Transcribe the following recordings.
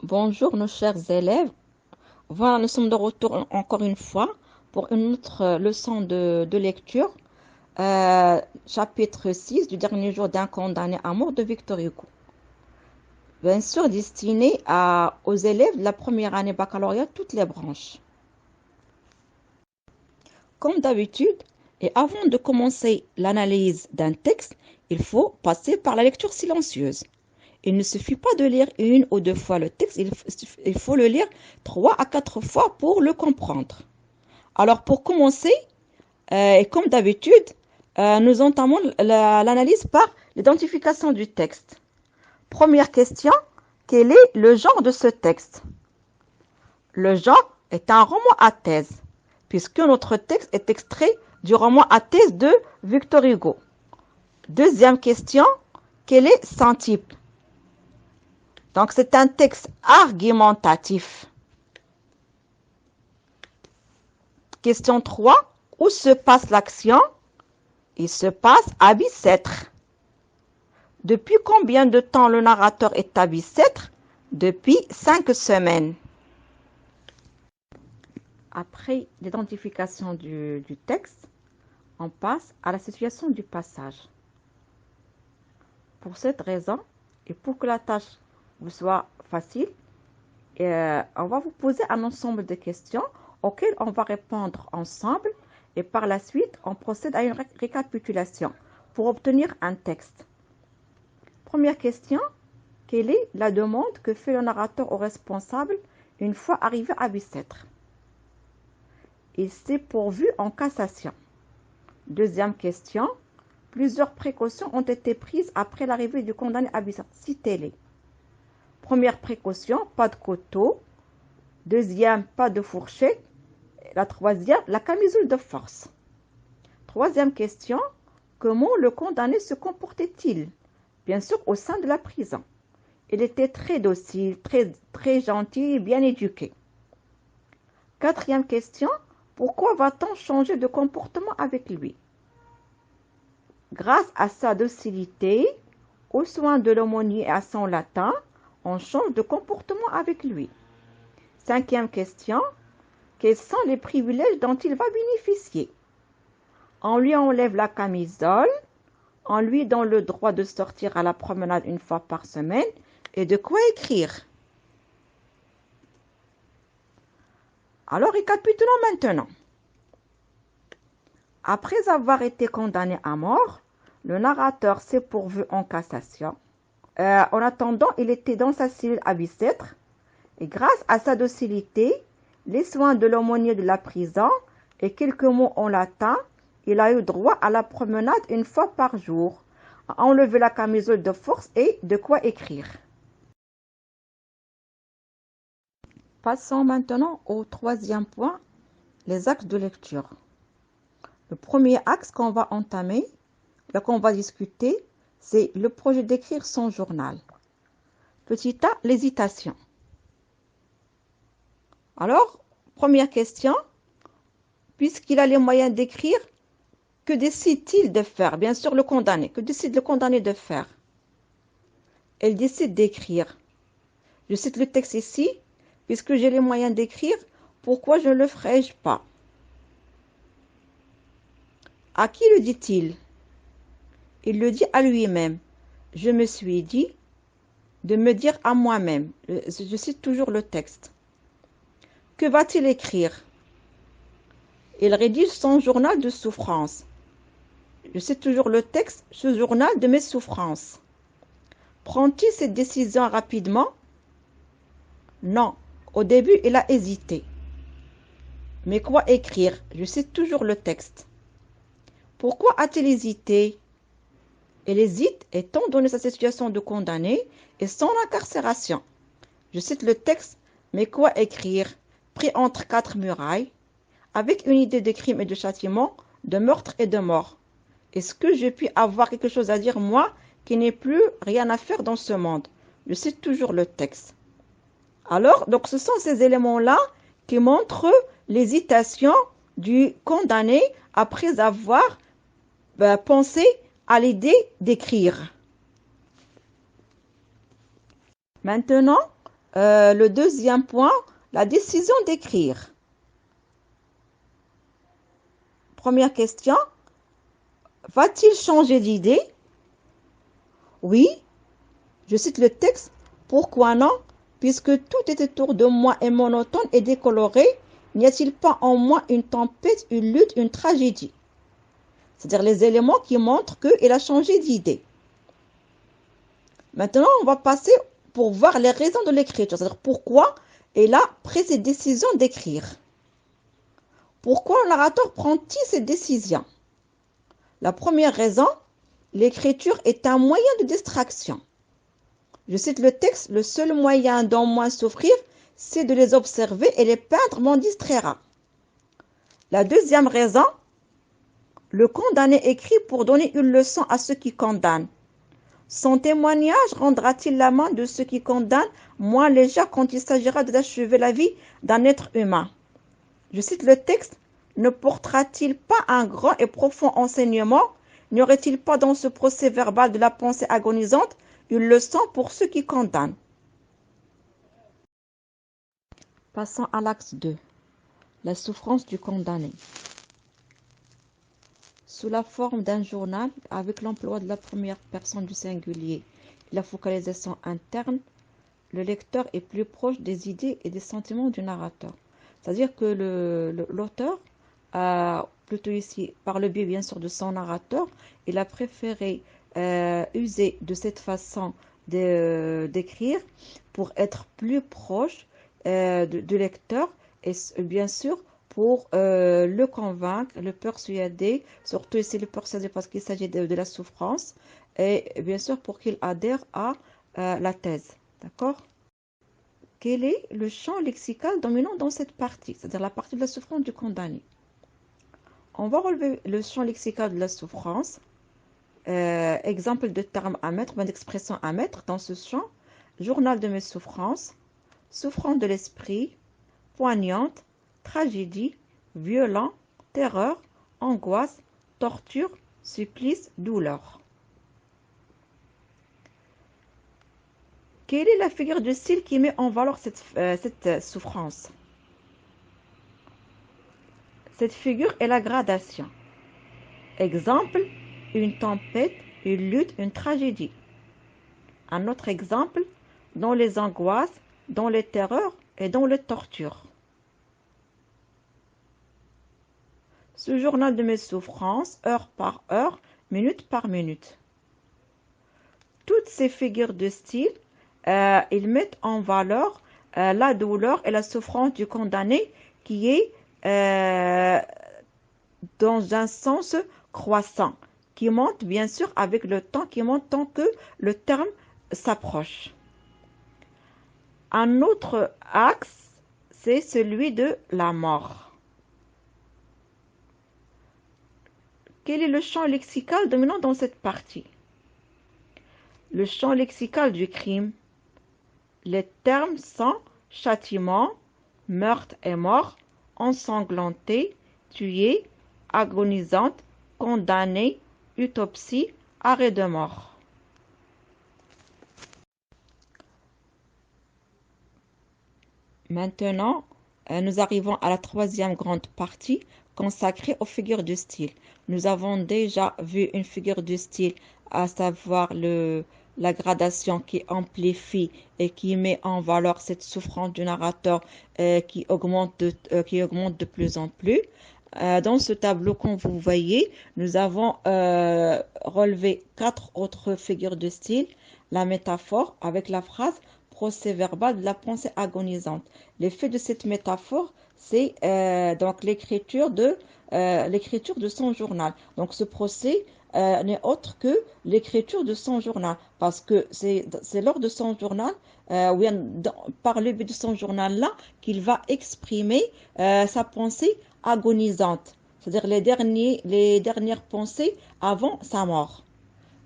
Bonjour nos chers élèves. Voilà, nous sommes de retour encore une fois pour une autre leçon de lecture, chapitre 6 du dernier jour d'un condamné à mort de Victor Hugo. Bien sûr, destiné aux élèves de la première année baccalauréat, toutes les branches. Comme d'habitude, et avant de commencer l'analyse d'un texte, il faut passer par la lecture silencieuse. Il ne suffit pas de lire une ou deux fois le texte, il faut le lire 3 à 4 fois pour le comprendre. Alors pour commencer, et comme d'habitude, nous entamons l'analyse par l'identification du texte. Première question, quel est le genre de ce texte? Le genre est un roman à thèse, puisque notre texte est extrait du roman à thèse de Victor Hugo. Deuxième question, quel est son type? Donc c'est un texte argumentatif. Question 3. Où se passe l'action? Il se passe à Bicêtre. Depuis combien de temps le narrateur est à Bicêtre? Depuis 5 semaines. Après l'identification du texte, on passe à la situation du passage. Pour cette raison, et pour que la tâche vous soit facile, on va vous poser un ensemble de questions auxquelles on va répondre ensemble et par la suite, on procède à une récapitulation pour obtenir un texte. Première question, quelle est la demande que fait le narrateur au responsable une fois arrivé à Bicêtre? Il s'est pourvu en cassation. Deuxième question, plusieurs précautions ont été prises après l'arrivée du condamné à Bicêtre. Citez-les. Première précaution, pas de couteau. Deuxième, pas de fourchette. La troisième, la camisole de force. Troisième question, comment le condamné se comportait-il? Bien sûr, au sein de la prison. Il était très docile, très gentil et bien éduqué. Quatrième question, pourquoi va-t-on changer de comportement avec lui? Grâce à sa docilité, aux soins de l'aumônier et à son latin, on change de comportement avec lui. Cinquième question, quels sont les privilèges dont il va bénéficier? On lui enlève la camisole, on lui donne le droit de sortir à la promenade une fois par semaine et de quoi écrire. Alors, récapitulons maintenant. Après avoir été condamné à mort, le narrateur s'est pourvu en cassation. En attendant, il était dans sa cellule à Bicêtre et grâce à sa docilité, les soins de l'aumônier de la prison et quelques mots en latin, il a eu droit à la promenade une fois par jour, à enlever la camisole de force et de quoi écrire. Passons maintenant au troisième point, les axes de lecture. Le premier axe qu'on va entamer, qu'on va discuter, c'est le projet d'écrire son journal. Petit a, l'hésitation. Alors, première question, puisqu'il a les moyens d'écrire, que décide-t-il de faire? Bien sûr, le condamné. Que décide le condamné de faire? Il décide d'écrire. Je cite le texte ici, puisque j'ai les moyens d'écrire, pourquoi je ne le ferais-je pas? À qui le dit-il? Il le dit à lui-même. Je me suis dit de me dire à moi-même. Je cite toujours le texte. Que va-t-il écrire? Il rédige son journal de souffrance. Je cite toujours le texte, ce journal de mes souffrances. Prend-il cette décision rapidement? Non. Au début, il a hésité. Mais quoi écrire? Je cite toujours le texte. Pourquoi a-t-il hésité? Il hésite étant donné sa situation de condamné et son incarcération. Je cite le texte, mais quoi écrire? Pris entre 4 murailles, avec une idée de crime et de châtiment, de meurtre et de mort. Est-ce que je puis avoir quelque chose à dire, moi, qui n'ai plus rien à faire dans ce monde? Je cite toujours le texte. Alors, donc ce sont ces éléments-là qui montrent l'hésitation du condamné après avoir pensé à l'idée d'écrire. Maintenant, Le deuxième point, la décision d'écrire. Première question, va-t-il changer d'idée? Oui, je cite le texte. Pourquoi non? Puisque tout est autour de moi est monotone et décoloré, n'y a-t-il pas en moi une tempête, une lutte, une tragédie? C'est-à-dire les éléments qui montrent qu'il a changé d'idée. Maintenant, on va passer pour voir les raisons de l'écriture, c'est-à-dire pourquoi il a pris cette décision d'écrire. Pourquoi le narrateur prend-il cette décision? La première raison, l'écriture est un moyen de distraction. Je cite le texte, le seul moyen d'en moins souffrir, c'est de les observer et les peindre m'en distraira. La deuxième raison, le condamné écrit pour donner une leçon à ceux qui condamnent. Son témoignage rendra-t-il la main de ceux qui condamnent moins légère quand il s'agira d'achever la vie d'un être humain? Je cite le texte, ne portera-t-il pas un grand et profond enseignement? N'y aurait-il pas dans ce procès verbal de la pensée agonisante une leçon pour ceux qui condamnent? Passons à l'axe 2, la souffrance du condamné. Sous la forme d'un journal, avec l'emploi de la première personne du singulier et la focalisation interne, le lecteur est plus proche des idées et des sentiments du narrateur. C'est-à-dire que l'auteur, plutôt ici, par le biais bien sûr de son narrateur, il a préféré user de cette façon d'écrire pour être plus proche du lecteur et bien sûr pour le convaincre, le persuader, surtout ici le persuader parce qu'il s'agit de la souffrance, et bien sûr pour qu'il adhère à la thèse. D'accord? Quel est le champ lexical dominant dans cette partie, c'est-à-dire la partie de la souffrance du condamné? On va relever le champ lexical de la souffrance. Exemple de termes à mettre, d'expressions à mettre dans ce champ. Journal de mes souffrances, souffrance de l'esprit, poignante, tragédie, violent, terreur, angoisse, torture, supplice, douleur. Quelle est la figure de style qui met en valeur cette souffrance? Cette figure est la gradation. Exemple, une tempête, une lutte, une tragédie. Un autre exemple, dans les angoisses, dans les terreurs et dans les tortures. Ce journal de mes souffrances, heure par heure, minute par minute. Toutes ces figures de style, ils mettent en valeur la douleur et la souffrance du condamné qui est dans un sens croissant, qui monte bien sûr avec le temps, qui monte tant que le terme s'approche. Un autre axe, c'est celui de la mort. Quel est le champ lexical dominant dans cette partie? Le champ lexical du crime. Les termes sont châtiment, meurtre et mort, ensanglanté, tué, agonisante, condamné, autopsie, arrêt de mort. Maintenant, nous arrivons à la troisième grande partie consacrée aux figures de style. Nous avons déjà vu une figure de style, à savoir la gradation qui amplifie et qui met en valeur cette souffrance du narrateur qui augmente de plus en plus. Dans ce tableau, comme vous voyez, nous avons relevé 4 autres figures de style. La métaphore avec la phrase procès verbal de la pensée agonisante. L'effet de cette métaphore, c'est donc l'écriture de son journal. Donc ce procès n'est autre que l'écriture de son journal, parce que c'est lors de son journal, par le biais de son journal-là, qu'il va exprimer sa pensée agonisante, c'est-à-dire les dernières pensées avant sa mort.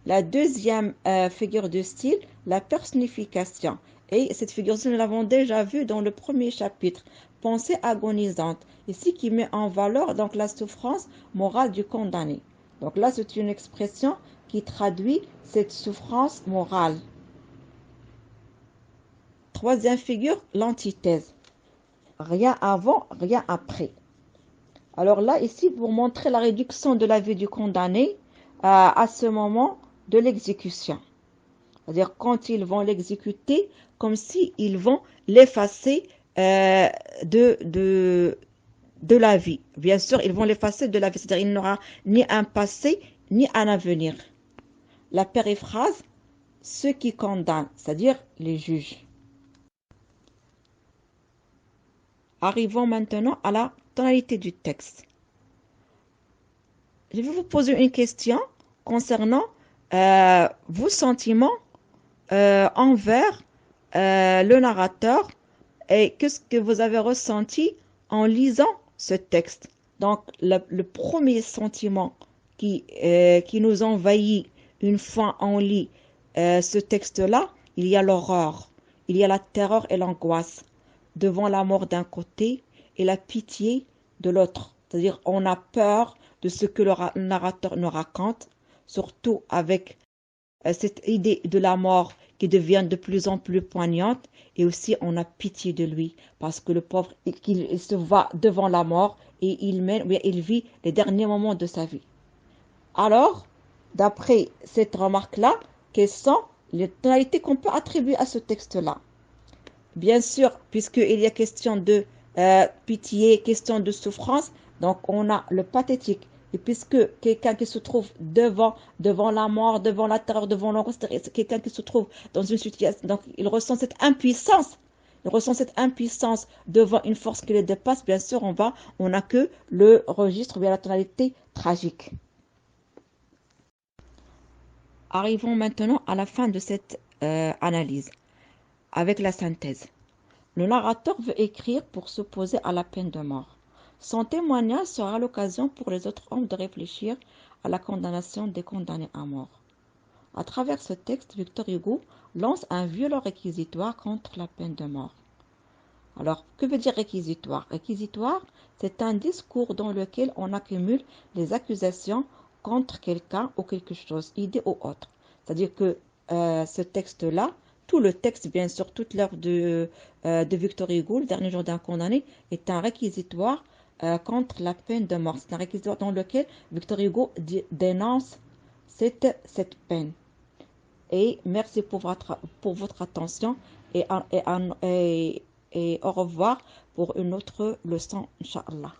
La deuxième figure de style, la personnification. Et cette figure, nous l'avons déjà vue dans le premier chapitre, pensée agonisante, ici qui met en valeur donc la souffrance morale du condamné. Donc là, c'est une expression qui traduit cette souffrance morale. Troisième figure, l'antithèse. Rien avant, rien après. Alors là, ici, pour montrer la réduction de la vie du condamné à ce moment de l'exécution. C'est-à-dire quand ils vont l'exécuter, comme si ils vont l'effacer de la vie. Bien sûr, ils vont l'effacer de la vie. C'est-à-dire qu'il n'aura ni un passé, ni un avenir. La périphrase, ceux qui condamnent, c'est-à-dire les juges. Arrivons maintenant à la tonalité du texte. Je vais vous poser une question concernant vos sentiments envers le narrateur et qu'est-ce que vous avez ressenti en lisant ce texte. Donc, le premier sentiment qui nous envahit une fois on lit ce texte-là, il y a l'horreur, il y a la terreur et l'angoisse devant la mort d'un côté et la pitié de l'autre. C'est-à-dire, on a peur de ce que le narrateur nous raconte, surtout avec cette idée de la mort qui devient de plus en plus poignante, et aussi on a pitié de lui parce que le pauvre il se voit devant la mort et il vit les derniers moments de sa vie. Alors, d'après cette remarque-là, quelles sont les tonalités qu'on peut attribuer à ce texte-là? Bien sûr, puisqu'il y a question de pitié, question de souffrance, donc on a le pathétique. Et puisque quelqu'un qui se trouve devant la mort, devant la terreur, devant l'angoisse, c'est quelqu'un qui se trouve dans une situation, donc il ressent cette impuissance. Il ressent cette impuissance devant une force qui le dépasse. Bien sûr, on n'a que le registre, bien la tonalité tragique. Arrivons maintenant à la fin de cette analyse, avec la synthèse. Le narrateur veut écrire pour s'opposer à la peine de mort. Son témoignage sera l'occasion pour les autres hommes de réfléchir à la condamnation des condamnés à mort. À travers ce texte, Victor Hugo lance un violent réquisitoire contre la peine de mort. Alors, que veut dire réquisitoire? Réquisitoire, c'est un discours dans lequel on accumule les accusations contre quelqu'un ou quelque chose, idée ou autre. C'est-à-dire que ce texte-là, tout le texte, bien sûr, toute l'œuvre de Victor Hugo, Le dernier jour d'un condamné, est un réquisitoire contre la peine de mort. C'est un réquisitoire dans lequel Victor Hugo dénonce cette peine. Et merci pour votre attention et au revoir pour une autre leçon, Inch'Allah.